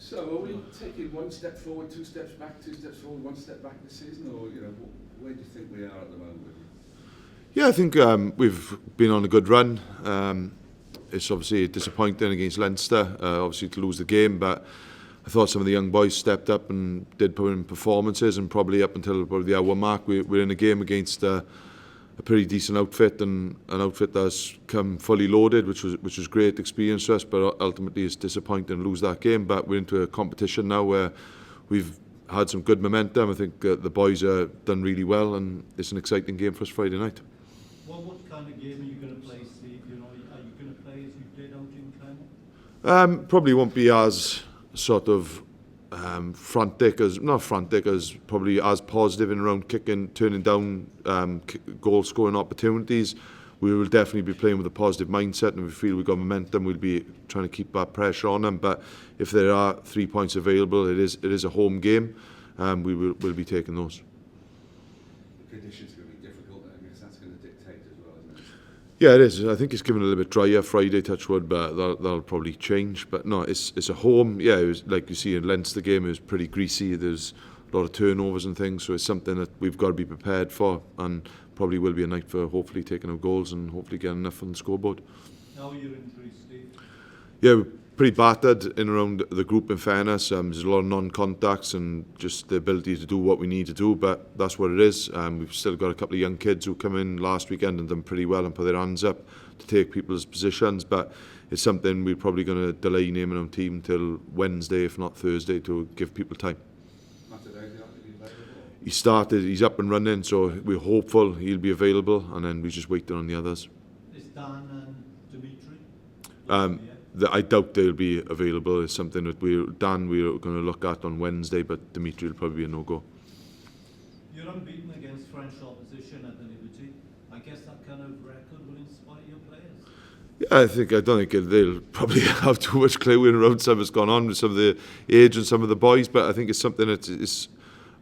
So are we taking one step forward, two steps back, two steps forward, one step back this season, or where do you think we are at the moment? Yeah, I think we've been on a good run. It's obviously disappointing against Leinster, obviously to lose the game, but I thought some of the young boys stepped up and did put in performances, and probably up until probably the hour mark, we're in a game against a pretty decent outfit, and an outfit that's come fully loaded, which was great experience for us, but ultimately it's disappointing to lose that game. But we're into a competition now where we've had some good momentum. I think the boys have done really well, and it's an exciting game for us Friday night. Well, what kind of game are you going to play, Steve? Are you going to play as you did out in Clermont? Probably won't be as sort of frantic as probably as positive in around kicking, turning down goal scoring opportunities. We will definitely be playing with a positive mindset, and if we feel we've got momentum, we'll be trying to keep that pressure on them. But if there are 3 points available, it is a home game. We'll be taking those. The conditions are going to be difficult. I guess that's going to dictate as well, isn't it? Yeah, it is. I think it's given a little bit drier Friday, touchwood, but that'll probably change. But no, it's a home. Yeah, it was, like you see in Leinster game, it was pretty greasy. There's a lot of turnovers and things, so it's something that we've got to be prepared for, and probably will be a night for hopefully taking our goals and hopefully getting enough on the scoreboard. How are your injuries, Steve? Yeah, we're pretty battered in around the group, in fairness. There's a lot of non-contacts and just the ability to do what we need to do, but that's what it is. We've still got a couple of young kids who come in last weekend and done pretty well and put their hands up to take people's positions, but it's something we're probably going to delay naming our team till Wednesday, if not Thursday, to give people time. He's up and running, so we're hopeful he'll be available, and then we're just waiting on the others. Is Dan and Dimitri? I doubt they'll be available. It's something that we're going to look at on Wednesday, but Dimitri will probably be a no-go. You're unbeaten against French opposition at the Liberty. I guess that kind of record will inspire your players? Yeah, I don't think they'll probably have too much clue in around some what's gone on with some of the age and some of the boys, but I think it's something that is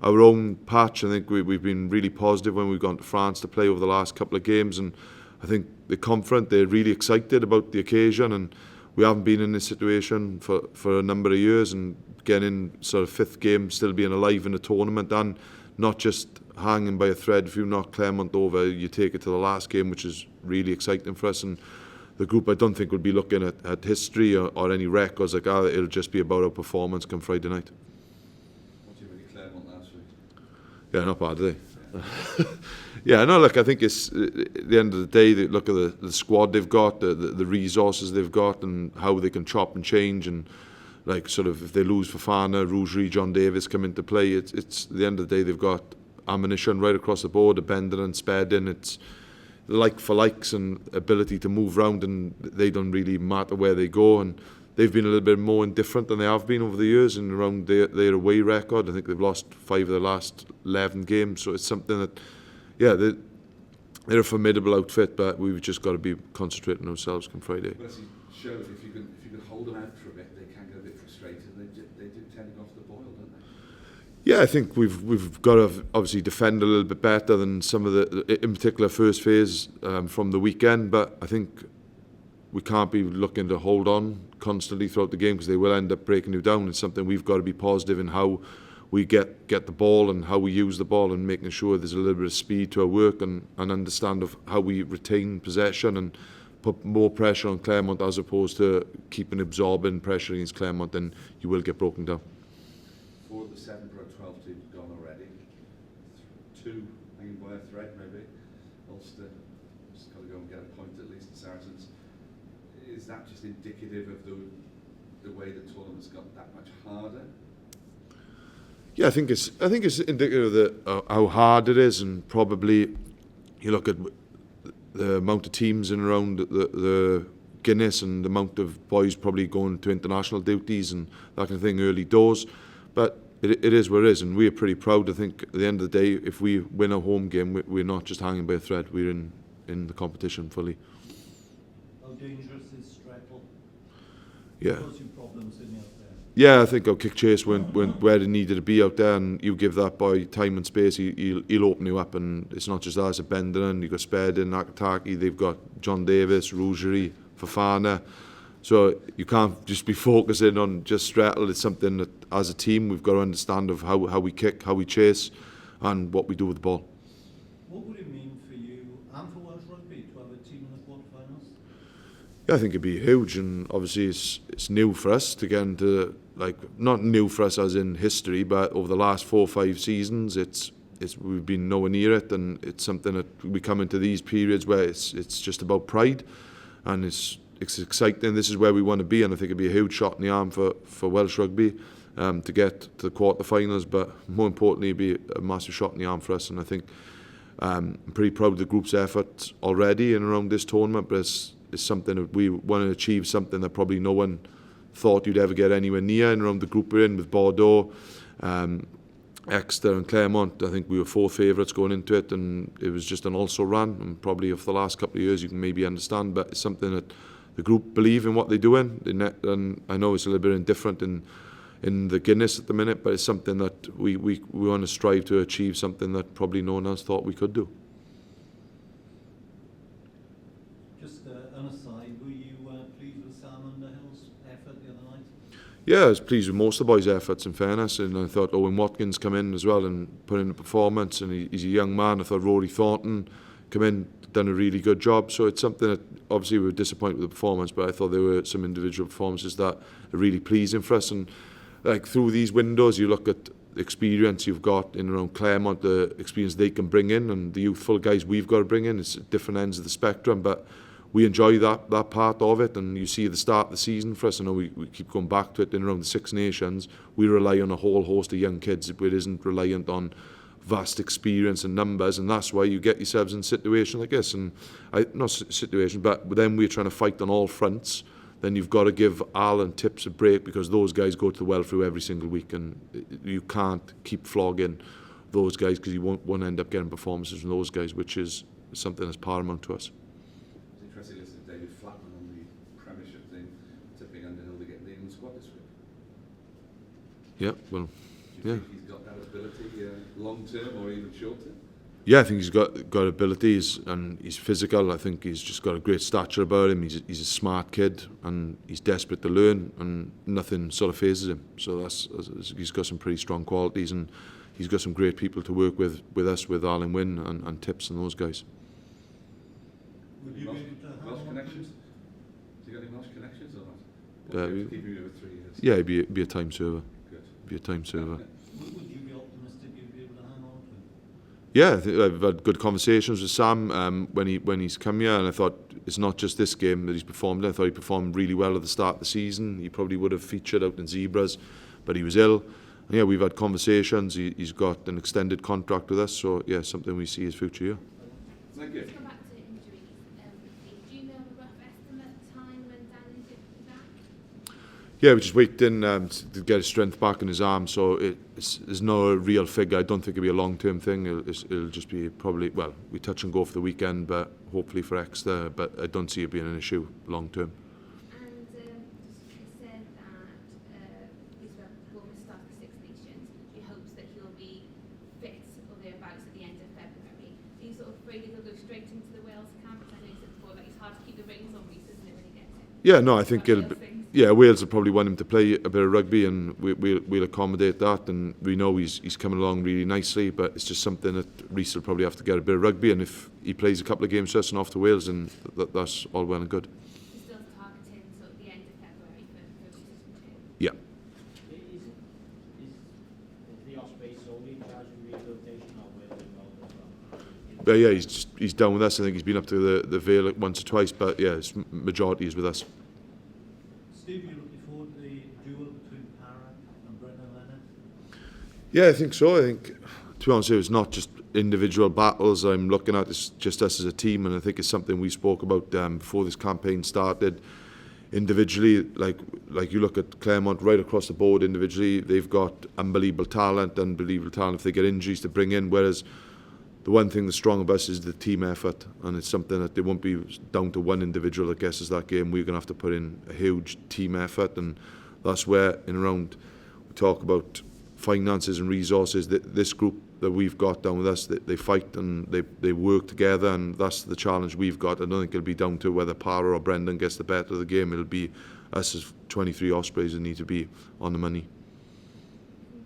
our own patch. I think we've been really positive when we've gone to France to play over the last couple of games, and I think they're confident, they're really excited about the occasion, and we haven't been in this situation for a number of years, and getting sort of fifth game, still being alive in the tournament, and not just hanging by a thread. If you knock Clermont over, you take it to the last game, which is really exciting for us. And the group, I don't think, will be looking at history or any records like that. It'll just be about our performance come Friday night. What do you think of Clermont last week? Yeah, not bad, are they? Yeah, no, look, I think it's at the end of the day, they look at the squad they've got, the resources they've got, and how they can chop and change, and like sort of if they lose Fofana, Rougerie, John Davis come into play, it's at the end of the day they've got ammunition right across the board, Bender and Spedin. It's like for likes and ability to move around, and they don't really matter where they go, and they've been a little bit more indifferent than they have been over the years and around their away record. I think they've lost 5 of their last 11 games, so it's something that, yeah, they're a formidable outfit, but we've just got to be concentrating on ourselves come Friday. Well, as you showed, if you could hold them out for a bit, they can get a bit frustrated. They do tend to go off the boil, don't they? Yeah, I think we've got to obviously defend a little bit better than some of the, in particular, first phase from the weekend. But I think we can't be looking to hold on constantly throughout the game, because they will end up breaking you down. It's something we've got to be positive in how we get the ball and how we use the ball, and making sure there's a little bit of speed to our work, and understand of how we retain possession and put more pressure on Clermont, as opposed to keeping absorbing pressure against Clermont, then you will get broken down. 4 of the 7 Pro 12 teams gone already. 2 hanging by a thread maybe. Ulster just got to go and get a point at least. The Saracens. Is that just indicative of the way the tournament's got that much harder? Yeah, I think it's indicative of how hard it is, and probably you look at the amount of teams in around the Guinness, and the amount of boys probably going to international duties and that kind of thing early doors. But it is what it is, and we're pretty proud. I think at the end of the day, if we win a home game, we're not just hanging by a thread. We're in the competition fully. How dangerous is Strettle? Yeah. Causing problems in out there. Yeah, I think our kick chase went where it needed to be out there, and you give that boy time and space, he'll open you up. And it's not just that, it's a Bender, and you've got Spedin, Nakataki, they've got John Davis, Rougerie, Fofana. So you can't just be focusing on just Strettle. It's something that, as a team, we've got to understand of how we kick, how we chase, and what we do with the ball. What would it mean for you and for Welsh Rugby to have a team in the quarterfinals? Yeah, I think it'd be huge, and obviously it's new for us to get into, like, not new for us as in history, but over the last 4 or 5 seasons, we've been nowhere near it, and it's something that we come into these periods where it's just about pride, and it's exciting. This is where we want to be, and I think it'd be a huge shot in the arm for Welsh Rugby to get to the quarterfinals, but more importantly, it'd be a massive shot in the arm for us. And I think I'm pretty proud of the group's effort already in around this tournament, but it's something that we want to achieve, something that probably no one thought you'd ever get anywhere near. And around the group we're in with Bordeaux, Exeter and Clermont, I think we were 4 favourites going into it, and it was just an also ran, and probably for the last couple of years you can maybe understand, but it's something that the group believe in what they're doing, and I know it's a little bit indifferent in the Guinness at the minute, but it's something that we want to strive to achieve, something that probably no one else thought we could do. Just an aside, were you pleased with Sam Underhill's effort the other night? Yeah, I was pleased with most of the boys' efforts, in fairness, and I thought Owen Watkins come in as well and put in a performance, and he's a young man. I thought Rory Thornton come in, done a really good job, so it's something that obviously we were disappointed with the performance, but I thought there were some individual performances that are really pleasing for us. And like through these windows, you look at the experience you've got in around Clermont, the experience they can bring in, and the youthful guys we've got to bring in. It's at different ends of the spectrum, but we enjoy that part of it. And you see at the start of the season for us, I know we keep going back to it, in around the Six Nations, we rely on a whole host of young kids. It isn't reliant on vast experience and numbers, and that's why you get yourselves in a situation like this. And not situation, but then we're trying to fight on all fronts. Then you've got to give Al and Tips a break, because those guys go to the welfare every single week, and you can't keep flogging those guys, because you won't end up getting performances from those guys, which is something that's paramount to us. It's interesting listening to David Flatman on the Premiership thing, tipping Underhill to get the England squad this week. Yeah, well, Do you think he's got that ability long term or even short term? Yeah, I think he's got abilities, and he's physical. I think he's just got a great stature about him. He's a smart kid, and he's desperate to learn, and nothing sort of phases him. So he's got some pretty strong qualities, and he's got some great people to work with us, with Alan Wynne and Tips and those guys. Would you be able to Welsh have connections? Do you got any Welsh connections or not? Keep you over 3 years. Yeah, he'd be a time server. Good. Be a time server. Would you be optimistic you'd be able to hang on to him? Yeah, I think I've had good conversations with Sam when he's come here, and I thought it's not just this game that he's performed in. I thought he performed really well at the start of the season. He probably would have featured out in Zebras, but he was ill. And yeah, we've had conversations. He's got an extended contract with us, so yeah, something we see his future here. Thank you. Let's go back to injuries. Do you know a rough estimate time when Danny should be back? Yeah, we're just waiting to get his strength back in his arm, so there's no real figure. I don't think it'll be a long-term thing. It'll just be probably, well, we touch and go for the weekend, but hopefully for Exeter, but I don't see it being an issue long-term. And it said that Israel will start the Six Nations. He hopes that he'll be fit or thereabouts at the end of February. Are you sort of afraid he'll go straight into the Wales camp? I know you said before that it's hard to keep the reins on Reece, isn't it, when he gets it? Yeah, no, I think About it'll Wales be, things. yeah, Wales will probably want him to play a bit of rugby, and we'll accommodate that, and we know he's coming along really nicely, but it's just something that Reece will probably have to get a bit of rugby, and if he plays a couple of games just and off to Wales, then that's all well and good. He's still targeting sort of the end of February for Reece, isn't it? Yeah. Is the Ospreys solely in charge of rehabilitation, or Wales involved as well? But yeah, he's down with us. I think he's been up to the Vale once or twice, but yeah, his majority is with us. Steve, are you looking forward to the duel between Para and Brendan Leonard? Yeah, I think so. I think, to be honest, it's not just individual battles I'm looking at, it's just us as a team, and I think it's something we spoke about before this campaign started. Individually, like you look at Clermont right across the board individually, they've got unbelievable talent if they get injuries to bring in, whereas the one thing that's strong about us is the team effort, and it's something that they won't be down to one individual that guesses that game. We're going to have to put in a huge team effort, and that's where in around we talk about finances and resources. This group that we've got down with us, they fight and they work together, and that's the challenge we've got. I don't think it'll be down to whether Para or Brendan gets the better of the game. It'll be us as 23 Ospreys that need to be on the money. And,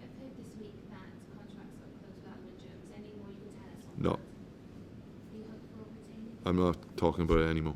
I've heard this week that contracts are closed with Alan Jones. Any more you can tell us on No. that? Are you hopeful of retaining? I'm not talking about it anymore.